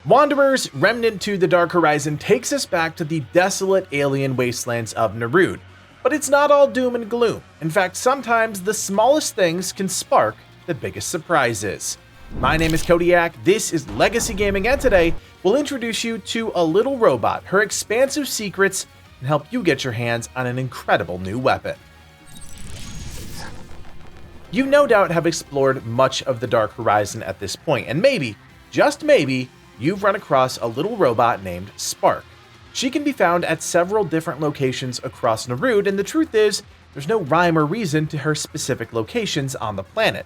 Wanderers, Remnant to the Dark Horizon takes us back to the desolate alien wastelands of Narud. But it's not all doom and gloom. In fact, sometimes the smallest things can spark the biggest surprises. My name is Kodiak, this is Legacy Gaming, and today we'll introduce you to a little robot, her expansive secrets, and help you get your hands on an incredible new weapon. You no doubt have explored much of the Dark Horizon at this point, and maybe, just maybe, you've run across a little robot named Spark. She can be found at several different locations across Narud, and the truth is, there's no rhyme or reason to her specific locations on the planet.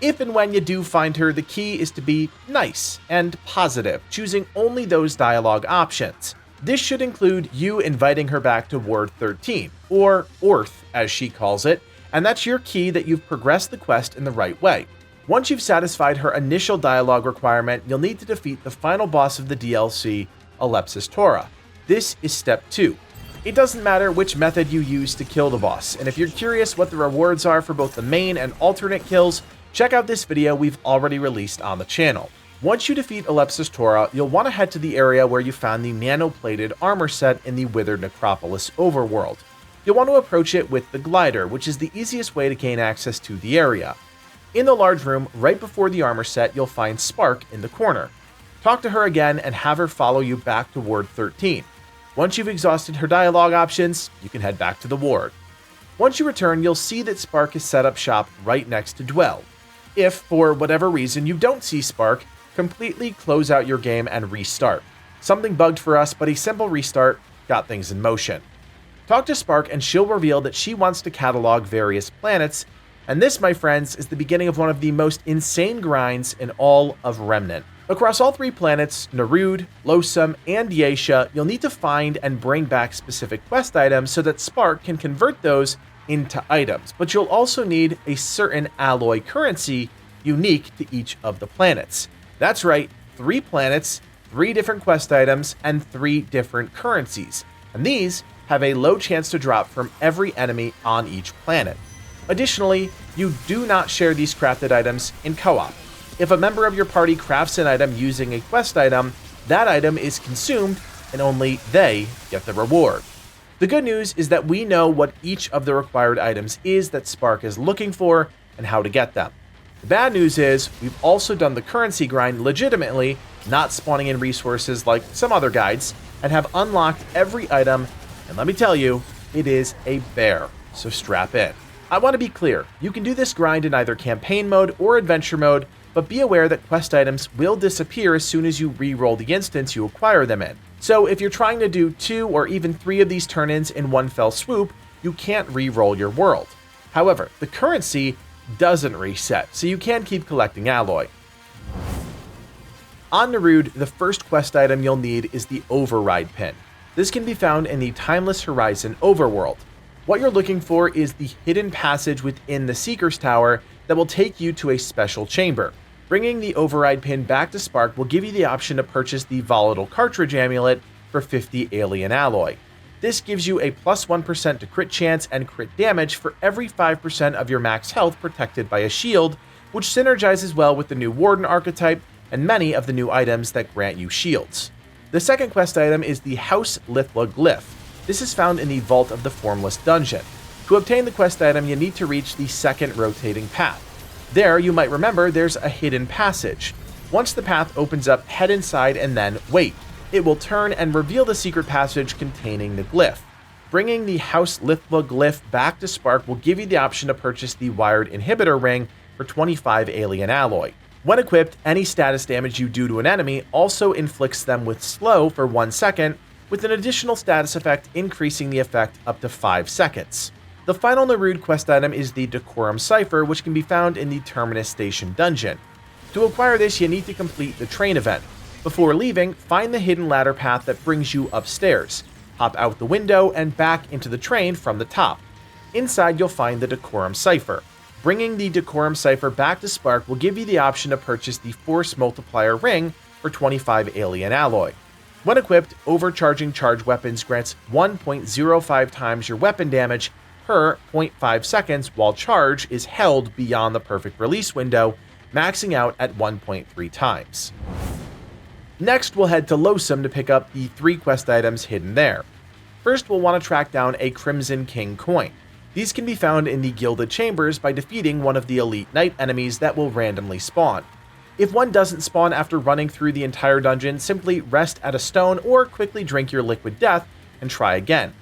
If and when you do find her, the key is to be nice and positive, choosing only those dialogue options. This should include you inviting her back to Ward 13, or Orth as she calls it, and that's your key that you've progressed the quest in the right way. Once you've satisfied her initial dialogue requirement, you'll need to defeat the final boss of the DLC, Alepsis Tora. This is step 2. It doesn't matter which method you use to kill the boss, and if you're curious what the rewards are for both the main and alternate kills, check out this video we've already released on the channel. Once you defeat Alepsis Tora, you'll want to head to the area where you found the nano-plated armor set in the Withered Necropolis overworld. You'll want to approach it with the glider, which is the easiest way to gain access to the area. In the large room, right before the armor set, you'll find Spark in the corner. Talk to her again and have her follow you back to Ward 13. Once you've exhausted her dialogue options, you can head back to the ward. Once you return, you'll see that Spark is set up shop right next to Dwell. If, for whatever reason, you don't see Spark, completely close out your game and restart. Something bugged for us, but a simple restart got things in motion. Talk to Spark and she'll reveal that she wants to catalog various planets, and this, my friends, is the beginning of one of the most insane grinds in all of Remnant. Across all 3 planets, Narud, Losum, and Yaesha, you'll need to find and bring back specific quest items so that Spark can convert those into items, but you'll also need a certain alloy currency unique to each of the planets. That's right, 3 planets, 3 different quest items, and 3 different currencies, and these have a low chance to drop from every enemy on each planet. Additionally, you do not share these crafted items in co-op. If a member of your party crafts an item using a quest item, that item is consumed and only they get the reward. The good news is that we know what each of the required items is that Spark is looking for and how to get them. The bad news is we've also done the currency grind legitimately, not spawning in resources like some other guides, and have unlocked every item, and let me tell you, it is a bear, so strap in. I want to be clear, you can do this grind in either campaign mode or adventure mode, but be aware that quest items will disappear as soon as you re-roll the instance you acquire them in. So if you're trying to do 2 or even 3 of these turn-ins in one fell swoop, you can't re-roll your world. However, the currency doesn't reset, so you can keep collecting alloy. On Narud, the first quest item you'll need is the Override Pin. This can be found in the Timeless Horizon overworld. What you're looking for is the hidden passage within the Seeker's Tower that will take you to a special chamber. Bringing the Override Pin back to Spark will give you the option to purchase the Volatile Cartridge Amulet for 50 alien alloy. This gives you a plus 1% to crit chance and crit damage for every 5% of your max health protected by a shield, which synergizes well with the new Warden archetype and many of the new items that grant you shields. The second quest item is the House Lythla Glyph. This is found in the Vault of the Formless dungeon. To obtain the quest item, you need to reach the second rotating path. There, you might remember there's a hidden passage. Once the path opens up, head inside and then wait. It will turn and reveal the secret passage containing the glyph. Bringing the House Lythla Glyph back to Spark will give you the option to purchase the Wired Inhibitor Ring for 25 alien alloy. When equipped, any status damage you do to an enemy also inflicts them with slow for 1 second, with an additional status effect increasing the effect up to 5 seconds. The final Narud quest item is the Decorum Cipher, which can be found in the Terminus Station dungeon. To acquire this, you need to complete the train event. Before leaving, find the hidden ladder path that brings you upstairs. Hop out the window and back into the train from the top. Inside, you'll find the Decorum Cipher. Bringing the Decorum Cipher back to Spark will give you the option to purchase the Force Multiplier Ring for 25 alien alloy. When equipped, overcharging charge weapons grants 1.05 times your weapon damage per 0.5 seconds while charge is held beyond the perfect release window, maxing out at 1.3 times. Next, we'll head to Loathsome to pick up the 3 quest items hidden there. First, we'll want to track down a Crimson King coin. These can be found in the Gilded Chambers by defeating one of the Elite Knight enemies that will randomly spawn. If one doesn't spawn after running through the entire dungeon, simply rest at a stone or quickly drink your liquid death and try again.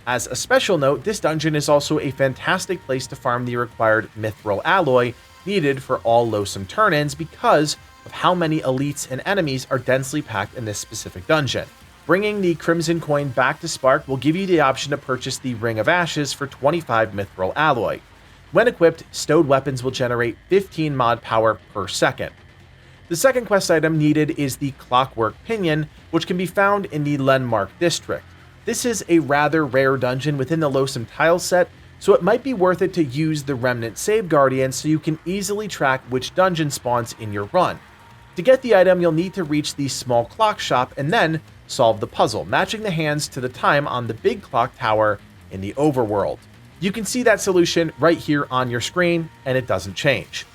As a special note, this dungeon is also a fantastic place to farm the required Mythril alloy needed for all Loathsome turn-ins because of how many elites and enemies are densely packed in this specific dungeon. Bringing the Crimson Coin back to Spark will give you the option to purchase the Ring of Ashes for 25 Mythril alloy. When equipped, stowed weapons will generate 15 mod power per second. The second quest item needed is the Clockwork Pinion, which can be found in the Lenmark district. This is a rather rare dungeon within the Loathsome tile set, so it might be worth it to use the Remnant Save Guardian so you can easily track which dungeon spawns in your run. To get the item, you'll need to reach the small clock shop and then solve the puzzle, matching the hands to the time on the big clock tower in the overworld. You can see that solution right here on your screen, and it doesn't change.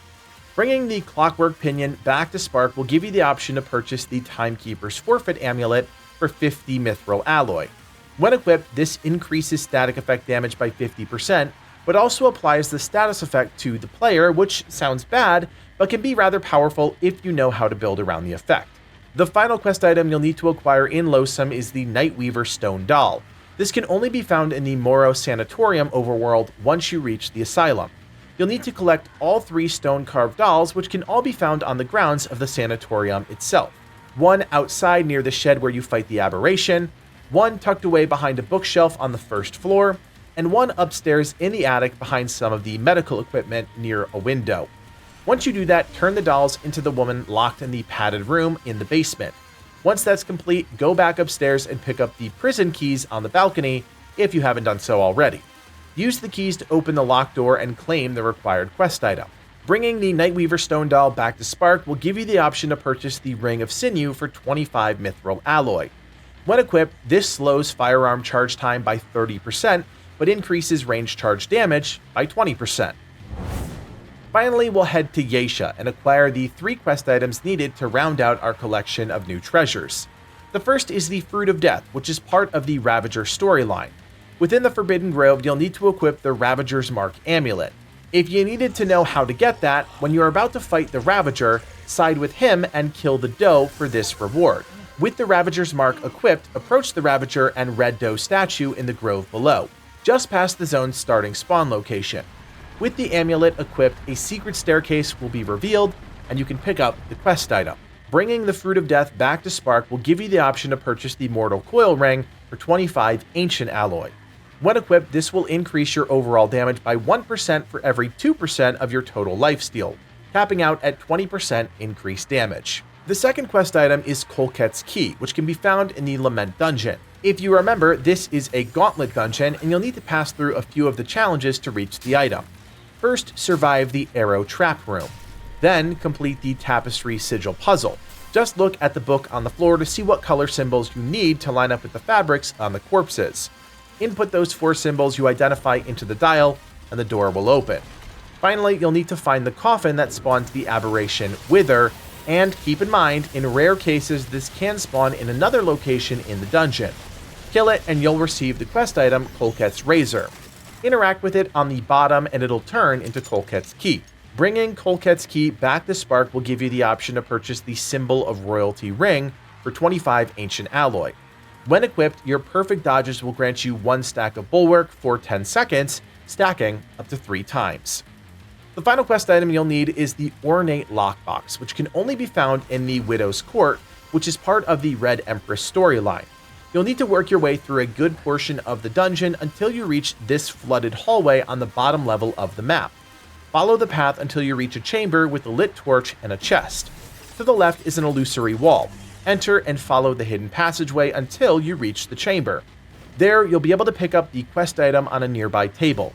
Bringing the Clockwork Pinion back to Spark will give you the option to purchase the Timekeepers Forfeit Amulet for 50 Mythril alloy. When equipped, this increases static effect damage by 50%, but also applies the status effect to the player, which sounds bad, but can be rather powerful if you know how to build around the effect. The final quest item you'll need to acquire in Loathsome is the Nightweaver Stone Doll. This can only be found in the Moro Sanatorium overworld once you reach the Asylum. You'll need to collect all 3 stone-carved dolls, which can all be found on the grounds of the sanatorium itself. One outside near the shed where you fight the aberration, one tucked away behind a bookshelf on the first floor, and one upstairs in the attic behind some of the medical equipment near a window. Once you do that, turn the dolls into the woman locked in the padded room in the basement. Once that's complete, go back upstairs and pick up the prison keys on the balcony if you haven't done so already. Use the keys to open the locked door and claim the required quest item. Bringing the Nightweaver Stone Doll back to Spark will give you the option to purchase the Ring of Sinew for 25 Mythril alloy. When equipped, this slows firearm charge time by 30%, but increases range charge damage by 20%. Finally, we'll head to Yeisha and acquire the 3 quest items needed to round out our collection of new treasures. The first is the Fruit of Death, which is part of the Ravager storyline. Within the Forbidden Grove, you'll need to equip the Ravager's Mark Amulet. If you needed to know how to get that, when you're about to fight the Ravager, side with him and kill the doe for this reward. With the Ravager's Mark equipped, approach the Ravager and Red Doe statue in the grove below, just past the zone's starting spawn location. With the amulet equipped, a secret staircase will be revealed, and you can pick up the quest item. Bringing the Fruit of Death back to Spark will give you the option to purchase the Mortal Coil Ring for 25 Ancient alloy. When equipped, this will increase your overall damage by 1% for every 2% of your total lifesteal, capping out at 20% increased damage. The second quest item is Kolkets Key, which can be found in the Lament dungeon. If you remember, this is a gauntlet dungeon, and you'll need to pass through a few of the challenges to reach the item. First, survive the Arrow Trap Room. Then, complete the Tapestry Sigil puzzle. Just look at the book on the floor to see what color symbols you need to line up with the fabrics on the corpses. Input those 4 symbols you identify into the dial, and the door will open. Finally, you'll need to find the coffin that spawns the aberration Wither, and keep in mind, in rare cases, this can spawn in another location in the dungeon. Kill it, and you'll receive the quest item Kolkets Razor. Interact with it on the bottom, and it'll turn into Kolkets Key. Bringing Kolkets Key back to Spark will give you the option to purchase the Symbol of Royalty Ring for 25 Ancient alloy. When equipped, your perfect dodges will grant you 1 stack of Bulwark for 10 seconds, stacking up to 3 times. The final quest item you'll need is the Ornate Lockbox, which can only be found in the Widow's Court, which is part of the Red Empress storyline. You'll need to work your way through a good portion of the dungeon until you reach this flooded hallway on the bottom level of the map. Follow the path until you reach a chamber with a lit torch and a chest. To the left is an illusory wall. Enter and follow the hidden passageway until you reach the chamber. There, you'll be able to pick up the quest item on a nearby table.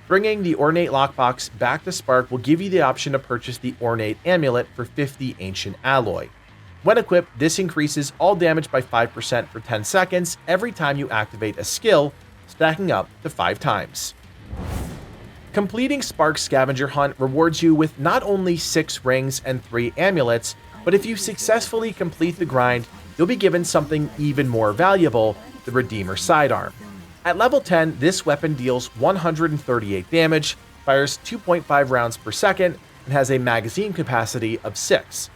Bringing the Ornate Lockbox back to Spark will give you the option to purchase the Ornate Amulet for 50 Ancient alloy. When equipped, this increases all damage by 5% for 10 seconds every time you activate a skill, stacking up to 5 times. Completing Spark's scavenger hunt rewards you with not only 6 rings and 3 amulets, but if you successfully complete the grind, you'll be given something even more valuable, the Redeemer Sidearm. At level 10, this weapon deals 138 damage, fires 2.5 rounds per second, and has a magazine capacity of 6.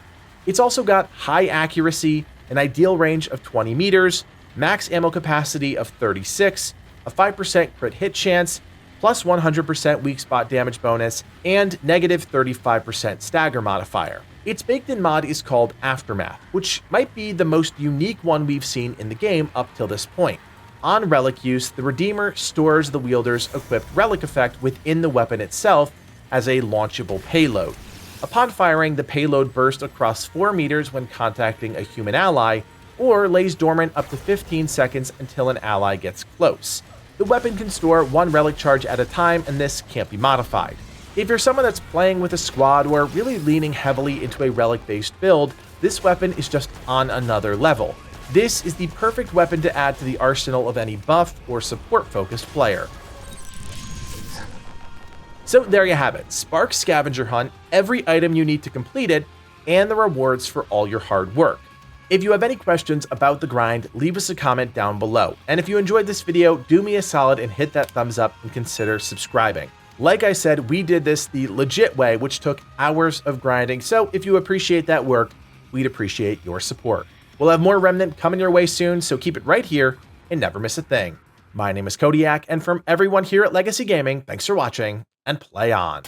It's also got high accuracy, an ideal range of 20 meters, max ammo capacity of 36, a 5% crit hit chance, plus 100% weak spot damage bonus, and negative 35% stagger modifier. Its baked-in mod is called Aftermath, which might be the most unique one we've seen in the game up till this point. On relic use, the Redeemer stores the wielder's equipped relic effect within the weapon itself as a launchable payload. Upon firing, the payload bursts across 4 meters when contacting a human ally, or lays dormant up to 15 seconds until an ally gets close. The weapon can store 1 relic charge at a time, and this can't be modified. If you're someone that's playing with a squad or really leaning heavily into a relic-based build, this weapon is just on another level. This is the perfect weapon to add to the arsenal of any buff or support-focused player. So there you have it, Spark's Scavenger Hunt, every item you need to complete it, and the rewards for all your hard work. If you have any questions about the grind, leave us a comment down below. And if you enjoyed this video, do me a solid and hit that thumbs up and consider subscribing. Like I said, we did this the legit way, which took hours of grinding, so if you appreciate that work, we'd appreciate your support. We'll have more Remnant coming your way soon, so keep it right here and never miss a thing. My name is Kodiak, and from everyone here at Legacy Gaming, thanks for watching, and play on.